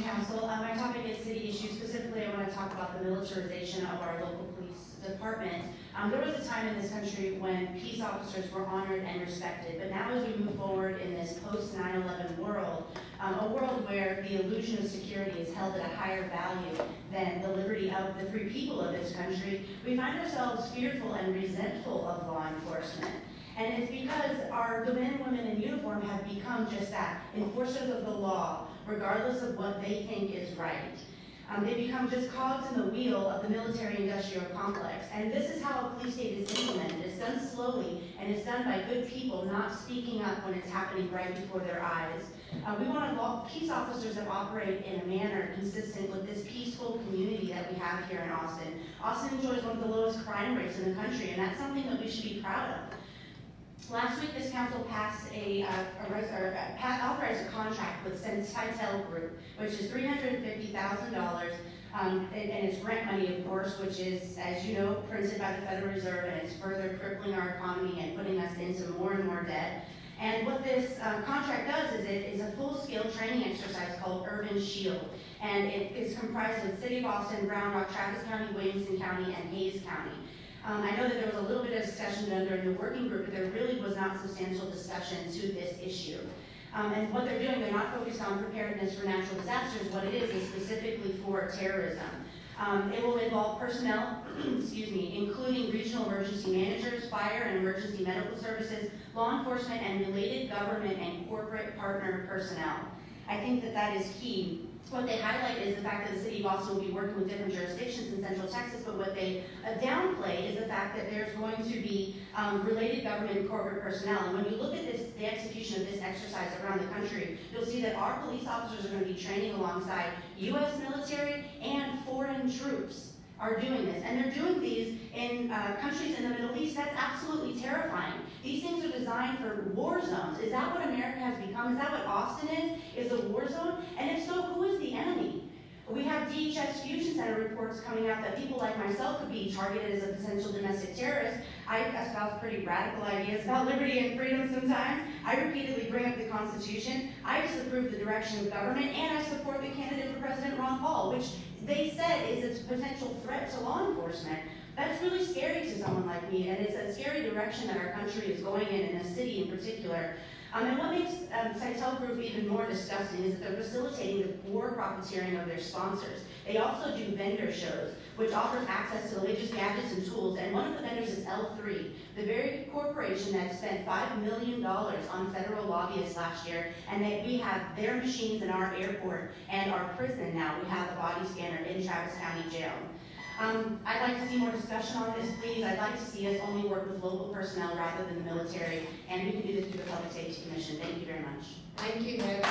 Council. My topic is city issues. Specifically, I want to talk about the militarization of our local police department. There was a time in this country when peace officers were honored and respected, but now as we move forward in this post-9/11 world, a world where the illusion of security is held at a higher value than the liberty of the free people of this country, we find ourselves fearful and resentful of law enforcement. And it's because the men and women in uniform have become just that, enforcers of the law, regardless of what they think is right. They become just cogs in the wheel of the military-industrial complex. And this is how a police state is implemented. It's done slowly, and it's done by good people not speaking up when it's happening right before their eyes. We want peace officers that operate in a manner consistent with this peaceful community that we have here in Austin. Austin enjoys one of the lowest crime rates in the country, and that's something that we should be proud of. Last week, this council passed authorized a contract with Citel Group, which is $350,000, and it's grant money, of course, which is, as you know, printed by the Federal Reserve, and it's further crippling our economy and putting us into more and more debt. And what this contract does is it is a full-scale training exercise called Urban Shield, and it is comprised of the City of Austin, Brown Rock, Travis County, Williamson County, and Hayes County. I know that there was a little bit of discussion done during the working group, but there really was not substantial discussion to this issue. And what they're doing, they're not focused on preparedness for natural disasters. What it is specifically for terrorism. It will involve personnel, including regional emergency managers, fire and emergency medical services, law enforcement, and related government and corporate partner personnel. I think that that is key. What they highlight is the fact that the City of Austin will be working with different jurisdictions in Central Texas, but what they downplay is the fact that there's going to be related government and corporate personnel. And when you look at the execution of this exercise around the country, you'll see that our police officers are going to be training alongside U.S. military and foreign troops are doing this. And they're doing these in countries in the Middle East. That's absolutely terrifying. These things are designed for war zones. Is that what America has become? Is that what Austin is a war zone? And if so, who is the enemy? We have DHS Fusion Center reports coming out that people like myself could be targeted as a potential domestic terrorist. I espouse pretty radical ideas about liberty and freedom sometimes. I repeatedly bring up the Constitution. I disapprove the direction of government, and I support the candidate for President Ron Paul, which they said is a potential threat to law enforcement. That's really scary to someone like me, and it's a scary direction that our country is going in a city in particular. And what makes Citel Group even more disgusting is that they're facilitating the war profiteering of their sponsors. They also do vendor shows, which offers access to the latest gadgets and tools, and one of the vendors is L3, the very corporation that spent $5 million on federal lobbyists last year, and that we have their machines in our airport and our prison now. We have a body scanner in Travis County Jail. I'd like to see more discussion on this, please. I'd like to see us only work with local personnel rather than the military, and we can do this through the Public Safety Commission. Thank you very much. Thank you, Mayor.